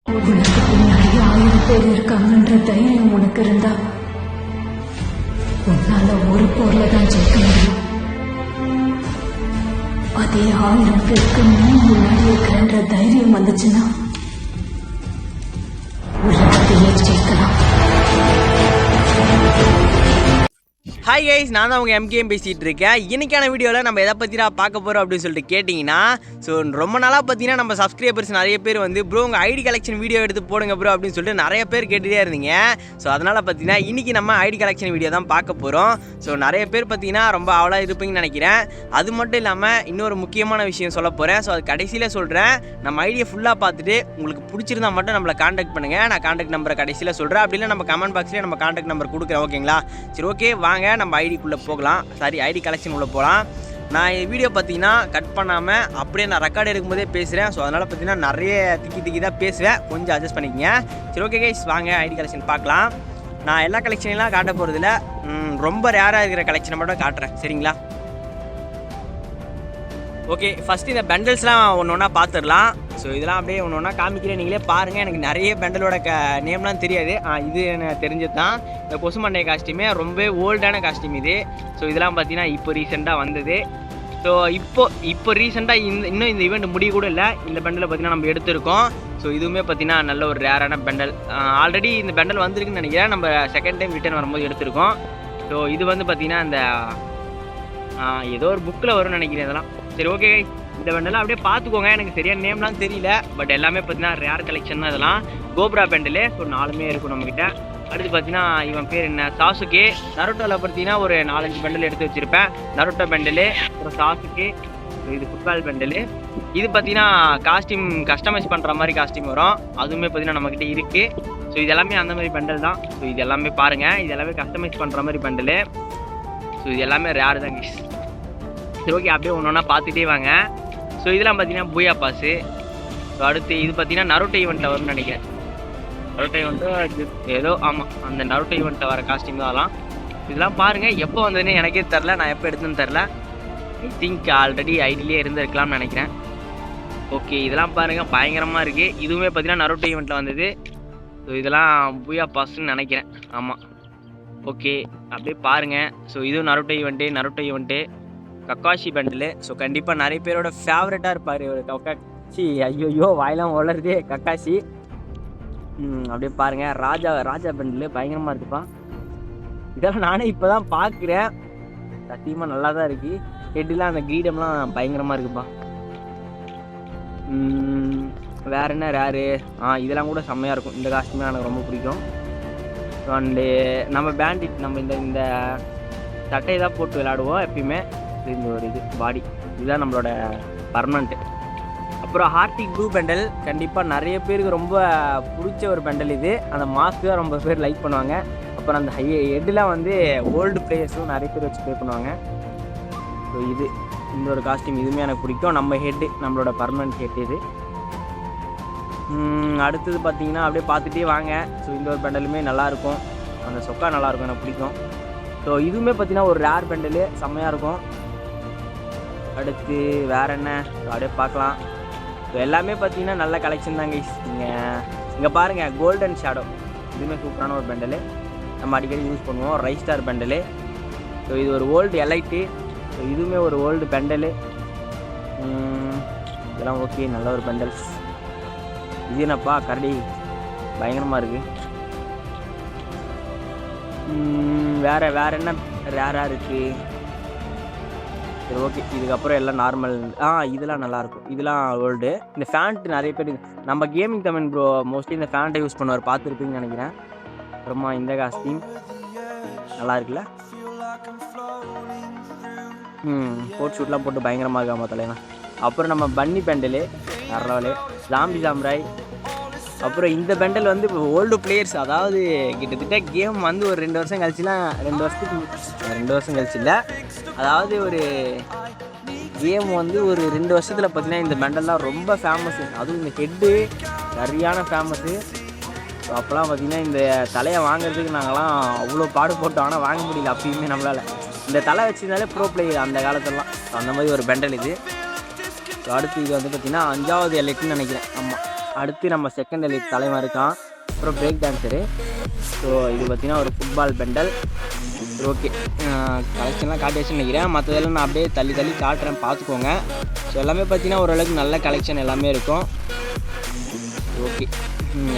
உனக்கு பின்னாடி 1000 பேர் இருக்காங்கன்ற தைரியம் உனக்கு இருந்தா உன்னால ஒரு போர்ல தான் ஜெயிக்க முடியும். அதே 1000 பேருக்கு முன்னாடி இருக்கிறன்ற தைரியம் வந்துச்சுன்னா உலகத்தையே ஜெயிக்கலாம். ஹாய் கைஸ், நான் தான் உங்கள் எம்கேஎம் பேசிகிட்டு இருக்கேன். இன்றைக்கான வீடியோவில் நம்ம எதை பற்றி நான் பார்க்க போகிறோம் அப்படின்னு சொல்லிட்டு கேட்டிங்கன்னா, ஸோ ரொம்ப நாளாக பார்த்தீங்கன்னா நம்ம சப்ஸ்கிரைபர்ஸ் நிறைய பேர் வந்து ப்ரோ உங்கள் ஐடி கலெக்ஷன் வீடியோ எடுத்து போடுங்க ப்ரோ அப்படின்னு சொல்லிட்டு நிறைய பேர் கேட்டுகிட்டே இருந்தீங்க. ஸோ அதனால் பார்த்தீங்கன்னா இன்றைக்கி நம்ம ஐடி கலெக்ஷன் வீடியோ தான் பார்க்க போகிறோம். ஸோ நிறைய பேர் பார்த்தீங்கன்னா ரொம்ப அவ்வளோ இருப்பீங்கன்னு நினைக்கிறேன். அது மட்டும் இல்லாமல் இன்னொரு முக்கியமான விஷயம் சொல்ல போகிறேன். ஸோ அது கடைசியில் சொல்கிறேன். நம்ம ஐடியை ஃபுல்லாக பார்த்துட்டு உங்களுக்கு பிடிச்சிருந்தா மட்டும் நம்மளை காண்டாக்ட் பண்ணுங்கள். நான் காண்டாக்ட் நம்பரை கடைசியில் சொல்கிறேன். அப்படி இல்லை நம்ம கமெண்ட் பாக்ஸ்லேயே நம்ம காண்டாக்ட் நம்பர் கொடுக்குறேன். ஓகேங்களா? சரி, ஓகே, வாங்க நம்ம ஐடிக்குள்ளே போகலாம். ஐடி கலெக்ஷன் உள்ள போகலாம். நான் வீடியோ பார்த்தீங்கன்னா கட் பண்ணாமல் அப்படியே நான் ரெக்கார்டு எடுக்கும்போதே பேசுகிறேன். ஸோ அதனால் பார்த்தீங்கன்னா நிறைய திக்கி தான் பேசுவேன். கொஞ்சம் அட்ஜஸ்ட் பண்ணிக்கங்க. சரி, ஓகே கைஸ், வாங்க ஐடி கலெக்ஷன் பார்க்கலாம். நான் எல்லா கலெக்ஷன்லாம் காட்ட போகிறதில்ல, ரொம்ப ரேராக இருக்கிற கலெக்ஷனை மட்டும் காட்டுறேன். சரிங்களா? ஓகே, ஃபஸ்ட்டு இந்த பெண்டல்ஸ்லாம் ஒன்று ஒன்றா பார்த்துடலாம். ஸோ இதெல்லாம் அப்படியே ஒன்று ஒன்றா காமிக்கிறேன், நீங்களே பாருங்கள். எனக்கு நிறைய பெண்டலோட நேம்லாம் தெரியாது. இது எனக்கு தெரிஞ்சது தான். இந்த கொசு மண்டை காஸ்டியூமே ரொம்ப ஓல்டான காஸ்டியூம் இது. ஸோ இதெல்லாம் பார்த்தீங்கன்னா இப்போ ரீசெண்டாக வந்தது. ஸோ இப்போ ரீசெண்டாக இன்னும் இந்த ஈவெண்ட் முடிய கூட இல்லை. இந்த பெண்டலை பார்த்தீங்கன்னா நம்ம எடுத்திருக்கோம். ஸோ இதுவுமே பார்த்தீங்கன்னா நல்ல ஒரு ரேரான பெண்டல். ஆல்ரெடி இந்த பெண்டல் வந்திருக்குன்னு நினைக்கிறேன். நம்ம செகண்ட் டைம் ரிட்டர்ன் வரும்போது எடுத்திருக்கோம். ஸோ இது வந்து பார்த்தீங்கன்னா இந்த ஏதோ ஒரு புக்கில் வரும்னு நினைக்கிறேன் இதெல்லாம். சரி, ஓகே, இந்த பெண்டெல்லாம் அப்படியே பார்த்துக்கோங்க. எனக்கு சரியான நேம்லாம் தெரியல, பட் எல்லாமே பார்த்தீங்கன்னா ரேர் கலெக்ஷன் தான் இதெல்லாம். கோப்ரா பெண்டலு. ஸோ 4மே இருக்கும் நம்மக்கிட்ட. அடுத்து பார்த்தீங்கன்னா இவன் பேர் என்ன, சாசுகே. நருட்டோவில் பார்த்தீங்கன்னா ஒரு 4-5 பெண்டல் எடுத்து வச்சுருப்பேன். நருட்டோ பெண்டலு, அப்புறம் சாசுகே. இது ஃபுட்பால் பெண்டலு. இது பார்த்தீங்கன்னா காஸ்டியூம் கஸ்டமைஸ் பண்ணுற மாதிரி காஸ்டியூம் வரும். அதுவுமே பார்த்தீங்கன்னா நம்மக்கிட்ட இருக்குது. ஸோ இது எல்லாமே அந்த மாதிரி பெண்டல் தான். ஸோ இது எல்லாமே பாருங்கள், இது எல்லாமே கஸ்டமைஸ் பண்ணுற மாதிரி பெண்டலு. ஸோ இது எல்லாமே ரேர் தான் கிஸ். சரி, ஓகே, அப்படியே ஒன்று ஒன்றா பார்த்துட்டே வாங்க. ஸோ இதெல்லாம் பார்த்தீங்கன்னா பூயா பாஸு. ஸோ அடுத்து இது பார்த்தீங்கன்னா நருட்டோ ஈவெண்ட்டில் வரும்னு நினைக்கிறேன். நருட்டோ ஈவெண்ட்டு ஏதோ, ஆமாம், அந்த நருட்டோ ஈவெண்ட்டில் வர காஸ்டியூம் தான் அதெல்லாம். இதெல்லாம் பாருங்கள், எப்போ வந்ததுன்னு எனக்கே தெரில, நான் எப்போ எடுத்துன்னு தெரில. ஐ திங்க் ஆல்ரெடி ஐடியிலே இருந்திருக்கலாம்னு நினைக்கிறேன். ஓகே, இதெல்லாம் பாருங்கள், பயங்கரமாக இருக்குது. இதுவுமே பார்த்தீங்கன்னா நருட்டோ ஈவெண்ட்டில் வந்தது. ஸோ இதெல்லாம் பூயா பாஸ்ன்னு நினைக்கிறேன். ஆமாம், ஓகே, அப்படியே பாருங்கள். ஸோ இதுவும் நருட்டோ ஈவெண்ட்டு கக்காஷி பெண்டலு. ஸோ கண்டிப்பாக நிறைய பேரோட ஃபேவரட்டாக இருப்பார் ஒரு கக்காஷி. ஐயோ வாயெல்லாம் வளருதே, கக்காஷி. அப்படியே பாருங்கள், ராஜா பெண்டலு பயங்கரமாக இருக்குப்பா. இதெல்லாம் நானே இப்போ தான் பார்க்குறேன். சத்தியமாக நல்லா தான் இருக்குது. ஹெட்டெலாம் அந்த கிரீடம்லாம் பயங்கரமாக இருக்குப்பா. வேறு என்ன ரேரு? இதெல்லாம் கூட செம்மையாக இருக்கும். இந்த காஸ்டியூமே எனக்கு ரொம்ப பிடிக்கும். ஸோ அண்டு நம்ம பேண்டிட், நம்ம இந்த சட்டையை தான் போட்டு விளையாடுவோம் எப்பயுமே. இந்த ஒரு இது பாடி இதுதான் நம்மளோட பர்மனண்ட்டு. அப்புறம் ஹார்டிக் ப்ளூ பெண்டல் கண்டிப்பாக நிறைய பேருக்கு ரொம்ப பிடிச்ச ஒரு பெண்டல் இது. அந்த மாஸ்க்கு தான் ரொம்ப பேர் லைக் பண்ணுவாங்க. அப்புறம் அந்த ஹெட்டெலாம் வந்து ஓல்டு பிளேயர்ஸும் நிறைய பேர் வச்சு ப்ளே பண்ணுவாங்க. ஸோ இந்த ஒரு காஸ்டியூம் இதுவுமே எனக்கு பிடிக்கும். நம்ம ஹெட்டு, நம்மளோட பர்மனண்ட் ஹெட் இது. அடுத்தது பார்த்தீங்கன்னா அப்படியே பார்த்துட்டே வாங்க. ஸோ இந்த ஒரு பெண்டலுமே நல்லாயிருக்கும். அந்த சொக்கா நல்லாயிருக்கும், எனக்கு பிடிக்கும். ஸோ இதுவுமே பார்த்தீங்கன்னா ஒரு ரேர் பெண்டலு, செம்மையாக இருக்கும். அடுத்து வேறு என்ன, அப்படியே பார்க்கலாம். ஸோ எல்லாமே பார்த்தீங்கன்னா நல்ல கலெக்ஷன் தாங்க. நீங்கள் இங்கே பாருங்கள், கோல்டன் ஷேடோ. இதுவுமே சூப்பரான ஒரு பெண்டலு, நம்ம அடிக்கடி யூஸ் பண்ணுவோம். Rice star பெண்டலு. ஸோ இது ஒரு ஓல்டு எலைட்டு. ஸோ இதுவுமே ஒரு ஓல்டு பெண்டலு. இதெல்லாம் ஓகே, நல்ல ஒரு பெண்டல்ஸ். இது என்னப்பா கரடி, பயங்கரமாக இருக்குது. வேறு என்ன ரேராக இருக்குது? சரி, ஓகே, இதுக்கப்புறம் எல்லாம் நார்மல். இதெல்லாம் நல்லாயிருக்கும். இதெல்லாம் ஓல்டு. இந்த ஃபேண்ட் நிறைய பேர் நம்ம கேமிங் தமிழ் ப்ரோ மோஸ்ட்லி இந்த ஃபேண்ட்டை யூஸ் பண்ணுவார், பார்த்துருப்பீங்கன்னு நினைக்கிறேன். அப்புறமா இந்த காஸ்டியூம் நல்லா இருக்குல்ல. கோட் ஷூட்லாம் போட்டு பயங்கரமாக இருக்காம தலைவன். அப்புறம் நம்ம பன்னி பெண்டலு நரலவலே, ஜாம்பி சாம்ராய். அப்புறம் இந்த பெண்டல் வந்து ஓல்டு பிளேயர்ஸ், அதாவது கிட்டத்தட்ட கேம் வந்து ஒரு 2 வருஷம் கழிச்சுலாம், 2 வருஷம் கழிச்சு இல்லை, அதாவது ஒரு கேம் வந்து ஒரு 2 வருஷத்தில் பார்த்தீங்கன்னா இந்த பெண்டல்லாம் ரொம்ப ஃபேமஸ்ஸு. அதுவும் இந்த ஹெட்டு சரியான ஃபேமஸ்ஸு. ஸோ அப்போலாம் பார்த்திங்கன்னா இந்த தலையை வாங்குறதுக்கு நாங்கள்லாம் அவ்வளோ பாடுபட்டோம். ஆனால் வாங்க முடியல அப்பயுமே நம்மளால். இந்த தலை வச்சுருந்தாலே ப்ரோ பிளேயர் அந்த காலத்துலலாம். ஸோ அந்த மாதிரி ஒரு பெண்டல் இது. ஸோ அடுத்து இது வந்து பார்த்திங்கன்னா 5வது எலைட்டுன்னு நினைக்கிறேன். ஆமாம், அடுத்து நம்ம செகண்ட் எலிட் தலைவன் இருக்கான், அப்புறம் பிரேக் டான்ஸரு. ஸோ இது பார்த்திங்கன்னா ஒரு ஃபுட்பால் பெண்டல். ஓகே, கலெக்ஷன்லாம் காட்டி வச்சுன்னு நினைக்கிறேன். மற்றதெல்லாம் நான் அப்படியே தள்ளி தள்ளி காட்டுறேன், பார்த்துக்கோங்க. ஸோ எல்லாமே பார்த்திங்கன்னா ஓரளவுக்கு நல்ல கலெக்ஷன் எல்லாமே இருக்கும். ஓகே,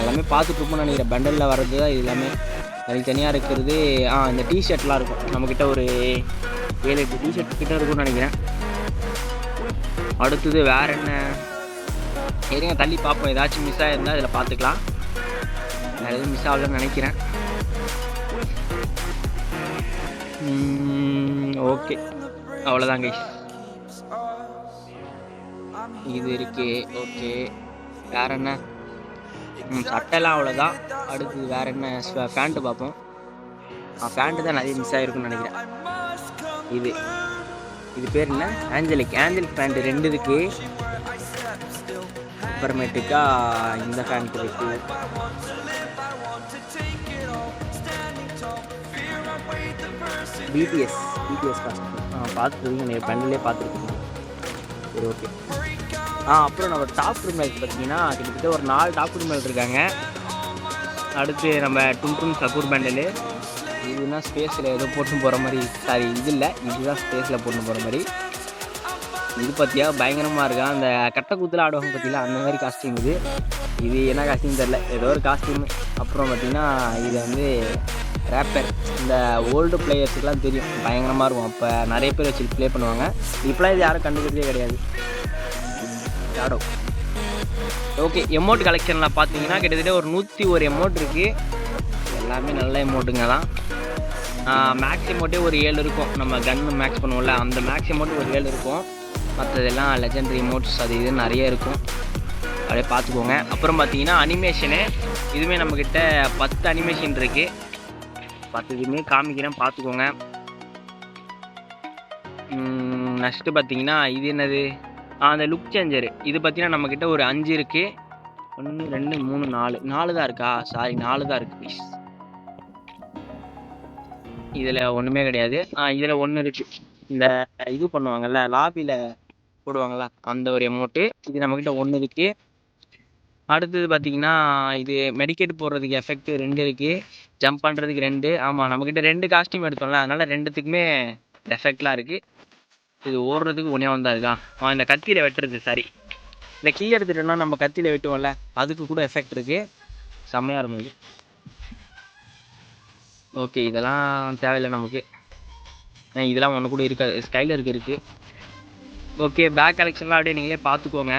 எல்லாமே பார்த்துட்ருப்போம்னு நினைக்கிறேன். பெண்டலில் வர்றது தான் இது எல்லாமே. தனித்தனியாக இருக்கிறது இந்த டிஷர்ட்லாம் இருக்கும் நம்மக்கிட்ட. ஒரு 7-8 டிஷர்ட் கிட்ட இருக்கும்னு நினைக்கிறேன். அடுத்தது வேறு என்ன, எதுங்க தள்ளி பார்ப்போம். ஏதாச்சும் மிஸ் ஆகிருந்தால் இதில் பார்த்துக்கலாம். வேறு எதுவும் மிஸ் ஆகலன்னு நினைக்கிறேன். ஓகே, அவ்வளோதான் கைஸ். இது இருக்கு. ஓகே, வேறு என்ன, சட்டைலாம் அவ்வளோதான். அடுத்து வேறு என்ன, ஃபேண்ட்டு பார்ப்போம். ஃபேண்ட்டு தான் நிறைய மிஸ் ஆகிருக்குன்னு நினைக்கிறேன். இது பேர் என்ன, ஆஞ்சலிக் ஃபேண்ட்டு 2 இருக்குது. அப்புறமேட்டுக்கா இந்த ஃபேண்ட்டு இருக்குது. பிடிஎஸ் காஸ்ட் பார்த்துருக்கீங்க, நீங்கள் பெண்டிலே பார்த்துருக்கீங்க. சரி, ஓகே. அப்புறம் நம்ம டாப் ரூம்மேட் பார்த்தீங்கன்னா கிட்டத்தட்ட ஒரு 4 டாப் ரூம்மேட் இருக்காங்க. அடுத்து நம்ம டுன் சக்கூர் பேண்டலு. இதுனா ஸ்பேஸில் ஏதோ போட்டு போகிற மாதிரி, சாரி இது இல்லை, இதுதான் ஸ்பேஸில் போட்டு போகிற மாதிரி. இது பார்த்தியா பயங்கரமாக இருக்கா, அந்த கட்டை கூத்தில் ஆடுவாங்க பார்த்தீங்களா, அந்த மாதிரி காஸ்டியூம் இது. இது என்ன காஸ்டியூம் தெரில, ஏதோ ஒரு காஸ்டியூமு. அப்புறம் பார்த்திங்கன்னா இது வந்து ரேப்பர். இந்த ஓல்டு பிளேயர்ஸுக்கெலாம் தெரியும், பயங்கரமாக இருக்கும். அப்போ நிறைய பேர் வச்சு ப்ளே பண்ணுவாங்க. இப்போலாம் இது யாரும் கண்டுக்கிறதே கிடையாது. ஷாடோ. ஓகே, எமௌண்ட் கலெக்ஷனில் பார்த்தீங்கன்னா கிட்டத்தட்ட ஒரு 101 எமௌண்ட் இருக்குது. எல்லாமே நல்ல எமௌண்ட்டுங்க தான். மேக்ஸ் எமௌண்ட்டே ஒரு 7 இருக்கும். நம்ம கன்னு மேக்ஸ் பண்ணுவோம்ல, அந்த மேக்ஸ் எமௌண்ட் ஒரு 7 இருக்கும். மற்றதெல்லாம் லெஜெண்டரி எமௌண்ட்ஸ் அது இது நிறைய இருக்கும், அப்படியே பார்த்துக்கோங்க. அப்புறம் பார்த்தீங்கன்னா அனிமேஷனு, இதுவுமே நம்மக்கிட்ட 10 அனிமேஷன் இருக்குது. 10 இதுவுமே காமிக்கிறேன், பார்த்துக்கோங்க. நெக்ஸ்ட்டு பார்த்தீங்கன்னா இது என்னது, அந்த லுக் சேஞ்சரு. இது பார்த்தீங்கன்னா நம்மக்கிட்ட ஒரு 5 இருக்குது. 1 2 3 4 தான் இருக்கா, சாரி 4 தான் இருக்குது ப்ளீஸ். இதில் ஒன்றுமே கிடையாது. இதில் 1 இருக்குது. இந்த இது பண்ணுவாங்கள்ல, லாபியில் போடுவாங்கள்ல, அந்த ஒரு எமௌண்ட்டு. இது நம்மக்கிட்ட 1 இருக்குது. அடுத்தது பார்த்திங்கன்னா இது மெடிக்கேட் போடுறதுக்கு எஃபெக்ட் 2 இருக்குது. ஜம்ப் பண்ணுறதுக்கு 2. ஆமாம், நம்மக்கிட்ட 2 காஸ்டியூம் எடுத்தோம்ல, அதனால் 2த்துக்குமே எஃபெக்ட்லாம் இருக்குது. இது ஓடுறதுக்கு ஒன்றே தான் இருக்கா. இந்த கத்தியில் வெட்டுறது, சாரி இந்த கீ எடுத்துட்டோம்னா நம்ம கத்தியில் வெட்டுவோம்ல, அதுக்கு கூட எஃபெக்ட் இருக்குது. செம்மையாக இருந்தது. ஓகே, இதெல்லாம் தேவையில்லை நமக்கு. இதெல்லாம் ஒன்று கூட இருக்காது. ஸ்கைலருக்கு இருக்குது. ஓகே, பேக் கலெக்ஷன்லாம் அப்படியே நீங்களே பார்த்துக்கோங்க.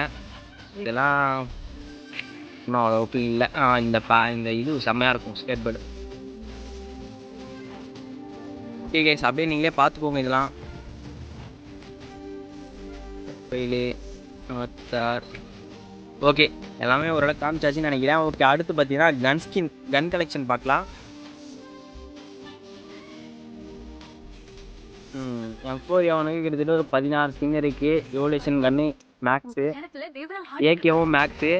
இதெல்லாம் இன்னும் அவ்வளோக்கு இல்லை. இந்த இது செம்மையாக இருக்கும், ஸ்கேட் போர்டு. ஓகே கைஸ், அப்படியே நீங்களே பார்த்துக்கோங்க. இதெல்லாம் ஓகே, எல்லாமே ஓரளவுக்கு காமிச்சாச்சுன்னு நினைக்கிறேன். ஓகே, அடுத்து பார்த்தீங்கன்னா கன் கலெக்ஷன் பார்க்கலாம். M4 அவனுக்கு கிட்டத்தட்ட ஒரு 16 ஸ்கின் இருக்குது. எவல்யூஷன் கன்னு மேக்ஸு, ஏகேவும் மேக்ஸு.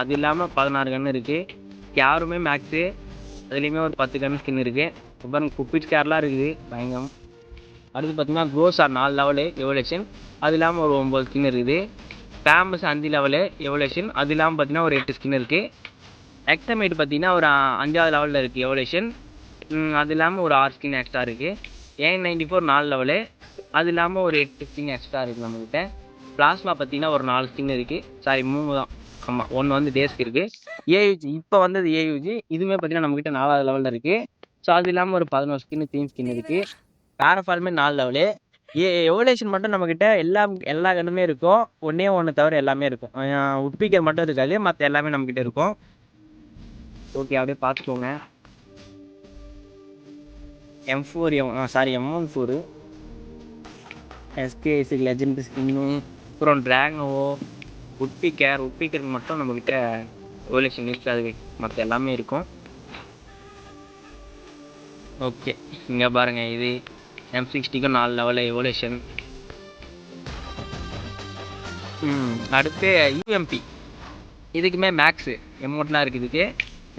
அது இல்லாமல் 16 கன்று இருக்குது. கேருமே மேக்ஸு, அதுலேயுமே ஒரு 10 கன்று ஸ்கின் இருக்குது. அப்புறம் குப்பிட் கேர்லாம் இருக்குது, பயங்கரம். அடுத்து பார்த்தீங்கன்னா க்ரோஸார் 4 லெவலு எவல்யூஷன், அது இல்லாமல் ஒரு 9 ஸ்கின் இருக்குது. ஃபேமஸ் 5 லெவலு எவல்யூஷன், அது இல்லாமல் பார்த்தீங்கன்னா ஒரு 8 ஸ்கின் இருக்குது. எக்ஸமேட் பார்த்தீங்கன்னா ஒரு 5வது லெவலில் இருக்குது எவல்யூஷன், அது இல்லாமல் ஒரு 6 ஸ்கின் எக்ஸ்ட்ரா இருக்குது. AN94 4 லெவலு, அது இல்லாமல் ஒரு 8 ஸ்கின் எக்ஸ்ட்ரா இருக்குது நம்மக்கிட்ட. பிளாஸ்மா பார்த்தீங்கன்னா ஒரு 4 ஸ்கின் இருக்குது, சாரி 3 தான். ஆமாம், 1 வந்து டேஸ்க்கு இருக்குது. AUG இப்போ வந்தது AUG, இதுவுமே பார்த்தீங்கன்னா நம்மக்கிட்ட 4வது லெவலில் இருக்குது. ஸோ அது இல்லாமல் ஒரு 11 ஸ்கின் தீம் ஸ்கின் இருக்குது. பேரஃபாலுமே 4 லெவலு. எவல்யூஷன் மட்டும் நம்மக்கிட்ட எல்லா கன்னுமே இருக்கும். ஒன்று தவிர எல்லாமே இருக்கும். உட்பீக்கர் மட்டும் இருக்காது, மற்ற எல்லாமே நம்மக்கிட்ட இருக்கும். ஓகே, அப்படியே பார்த்துக்கோங்க. M14 SKS லெஜெண்ட் ஸ்கின்னு, அப்புறம் ட்ராகனோ, உட்பீக்கர் மட்டும் நம்மக்கிட்ட எவல்யூஷன் இருக்காது, மற்ற எல்லாமே இருக்கும். ஓகே, இங்கே பாருங்கள், இது M60க்கும் 4 லெவலில் எவல்யூஷன். அடுத்து UMP, இதுக்குமே மேக்ஸு எமௌண்ட்லாம் இருக்குது. இதுக்கு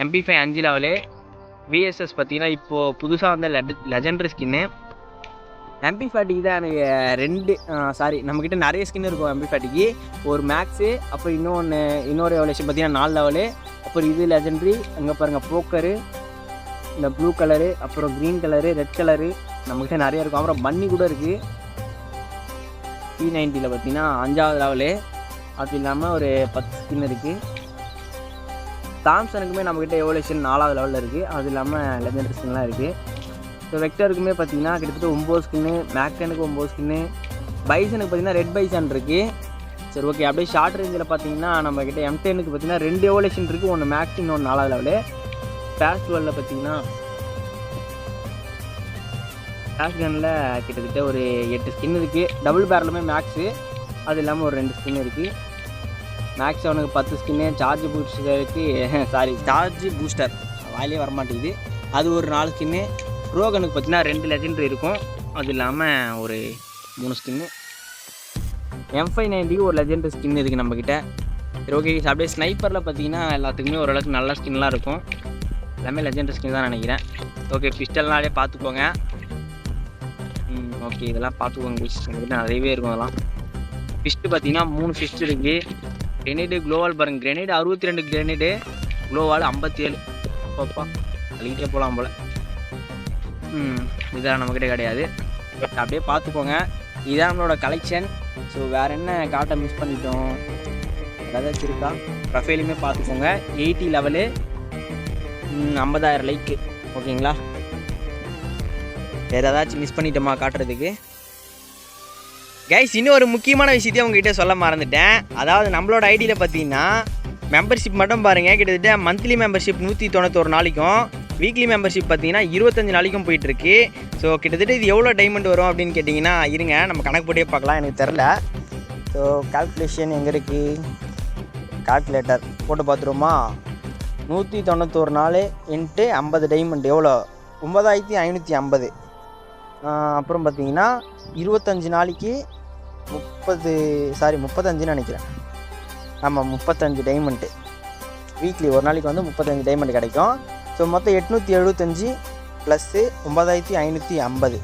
MP5 5 லெவலு. VSS பார்த்தீங்கன்னா இப்போது புதுசாக வந்த லெஜெண்டரி ஸ்கின்னு. MP40 தான் எனக்கு 2 நம்மக்கிட்ட நிறைய ஸ்கின் இருக்கும் MP40க்கு. ஒரு மேக்ஸு, அப்புறம் இன்னொரு எவல்யூஷன் பார்த்தீங்கன்னா 4 லெவலு, அப்புறம் இது லெஜெண்ட்ரி. அங்கே பாருங்கள் போக்கரு, இந்த ப்ளூ கலரு, அப்புறம் க்ரீன் கலரு, ரெட் கலரு நம்மக்கிட்ட நிறைய இருக்கும். அப்புறம் பன்னி கூட இருக்குது. P90ல் பார்த்தீங்கன்னா 5வது லெவலு. அது இல்லாமல் ஒரு 10 ஸ்கின் இருக்குது. தாம்சனுக்குமே நம்மக்கிட்ட எவல்யூஷன் 4வது லெவலில் இருக்குது. அது இல்லாமல் லெஜெண்டரி ஸ்கின்லாம் இருக்குது. ஸோ வெக்டருக்குமே பார்த்தீங்கன்னா கிட்டத்தட்ட 9 ஸ்கின்னு, மேக்டனுக்கு 9 ஸ்கின்னு, பைசனுக்கு பார்த்தீங்கன்னா ரெட் பைசன் இருக்குது. சரி ஓகே. அப்படியே ஷார்ட் ரேஞ்சில் பார்த்தீங்கன்னா நம்மக்கிட்ட M10க்கு பார்த்தீங்கன்னா 2 எவல்யூஷன் இருக்குது. ஒன்று மேக்ஸ், இன்னொன்று 4வது லெவலு. ஃபேஸ்ட் வேர்ல்டில் பார்த்தீங்கன்னா ஃபேஸ்ட் கனில் கிட்டத்தட்ட ஒரு 8 ஸ்கின் இருக்குது. டபுள் பேரலுமே மேக்ஸு, அது இல்லாமல் ஒரு 2 ஸ்கின் இருக்குது. மேக்ஸ் அவனுக்கு 10 ஸ்கின்னு, சார்ஜ் பூஸ்டர் வாயிலே வரமாட்டேங்குது, அது ஒரு 4 ஸ்கின்னு. ரோகனுக்கு பார்த்தீங்கன்னா 2 லெஜெண்டரி இருக்கும். அது இல்லாமல் ஒரு 3 ஸ்கின்னு. M590க்கு ஒரு லெஜெண்டரி ஸ்கின் இருக்குது நம்மக்கிட்ட. சரி ஓகே. அப்படியே ஸ்னைப்பரில் பார்த்தீங்கன்னா எல்லாத்துக்குமே ஓரளவுக்கு நல்ல ஸ்கின்லாம் இருக்கும். எல்லாமே லெஜெண்டரி ஸ்கின் தான் நினைக்கிறேன். ஓகே. பிஸ்டல்னாலே பார்த்துக்கோங்க. ஓகே. இதெல்லாம் பார்த்துக்கோங்க. நம்மக்கிட்ட நிறையவே இருக்கும். அதெல்லாம் ஃபிஸ்ட்டு பார்த்தீங்கன்னா 3 ஃபிஸ்ட் இருக்குது. கிரெனேடு க்ளோவால் பாருங்கள். கிரெனேடு 62 கிரெனேடு, க்ளோவால் 57. அப்பப்பா அழிக்கிட்டே போகலாம் போல். இதெல்லாம் நம்மக்கிட்ட கிடையாது. அப்படியே பார்த்துக்கோங்க. இதுதான் நம்மளோட கலெக்ஷன். ஸோ வேறு என்ன காட்ட மிஸ் பண்ணிட்டோம் ஏதாச்சும் இருக்கா? ப்ரொஃபைலுமே பார்த்துக்கோங்க. 80 லெவலு, 50,000 லைக்கு. ஓகேங்களா? வேறு ஏதாச்சும் மிஸ் பண்ணிட்டோமா காட்டுறதுக்கு? கைஸ், இன்னும் ஒரு முக்கியமான விஷயத்தையும் உங்ககிட்ட சொல்ல மறந்துட்டேன். அதாவது நம்மளோட ஐடியில் பார்த்தீங்கன்னா மெம்பர்ஷிப் மட்டும் பாருங்கள். கிட்டத்தட்ட மந்த்லி மெம்பர்ஷிப் 191 நாளைக்கும், வீக்லி மெம்பர்ஷிப் பார்த்தீங்கன்னா 25 நாளைக்கும் போயிட்டுருக்கு. ஸோ கிட்டத்தட்ட இது எவ்வளோ டைமண்ட் வரும் அப்படின்னு கேட்டிங்கன்னா, இருங்க நம்ம கணக்கு போட்டே பார்க்கலாம். எனக்கு தெரில. ஸோ கால்குலேஷன் எங்கே இருக்குது? கால்குலேட்டர் போட்டு பார்த்துருவோமா? 191 நாள் இன்ட்டு 50 டைமண்ட் எவ்வளோ? 9550. அப்புறம் பார்த்தீங்கன்னா 25 நாளைக்கு 35 நினைக்கிறேன். ஆமாம், 35 டைமண்ட்டு. வீக்லி ஒரு நாளைக்கு வந்து 35 டைமண்ட் கிடைக்கும். ஸோ மொத்தம் 875 ப்ளஸ்ஸு 9550,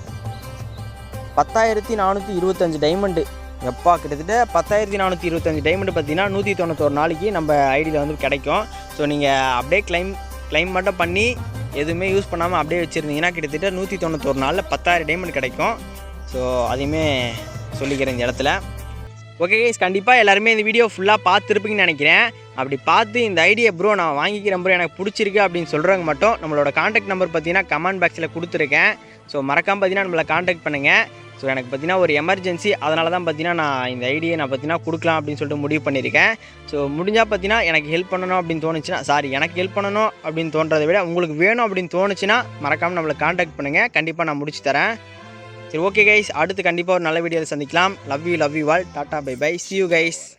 10,425 டைமண்டு. எப்பா கிட்டத்தட்ட 10,425 டைமண்ட் பார்த்தீங்கன்னா 191 நாளைக்கு நம்ம ஐடியில் வந்து கிடைக்கும். ஸோ நீங்கள் அப்படியே கிளைம் மட்டும் பண்ணி எதுவுமே யூஸ் பண்ணாமல் அப்படியே வச்சுருந்தீங்கன்னா கிட்டத்தட்ட 191 நாளில் 10,000 டைமண்ட் கிடைக்கும். ஸோ அதையுமே சொல்லிக்கிறேன் இந்த இடத்துல. ஓகே கைஸ், கண்டிப்பாக எல்லாருமே இந்த வீடியோ ஃபுல்லாக பார்த்துருப்பீங்கன்னு நினைக்கிறேன். அப்படி பார்த்து இந்த ஐடியா ப்ரோ நான் வாங்கிக்கிறேன் ப்ரோ, எனக்கு பிடிச்சிருக்கு அப்படின்னு சொல்கிறவங்க மட்டும் நம்மளோட காண்டாக்ட் நம்பர் பார்த்தீங்கன்னா கமெண்ட் பாக்ஸில் கொடுத்துருக்கேன். ஸோ மறக்காமல் பார்த்தீங்கன்னா நம்மளை காண்டாக்ட் பண்ணுங்கள். ஸோ எனக்கு பார்த்தீங்கன்னா ஒரு எமர்ஜென்சி, அதனால தான் பார்த்தீங்கன்னா நான் இந்த ஐடியை பார்த்தீங்கன்னா கொடுக்கலாம் அப்படின்னு சொல்லிட்டு முடிவு பண்ணியிருக்கேன். ஸோ முடிஞ்சால் பார்த்தீங்கன்னா எனக்கு ஹெல்ப் பண்ணணும் அப்படின்னு தோணுச்சுன்னா, எனக்கு ஹெல்ப் பண்ணணும் அப்படின்னு தோன்றதை விட உங்களுக்கு வேணும் அப்படின்னு தோணுச்சுன்னா மறக்காமல் நம்மளை காண்டாக்ட் பண்ணுங்கள். கண்டிப்பாக நான் முடிச்சு தரேன். சரி ஓகே கைஸ், அடுத்து கண்டிப்பாக ஒரு நல்ல வீடியோவில் சந்திக்கலாம். Love you all. Tata bye bye. see you guys.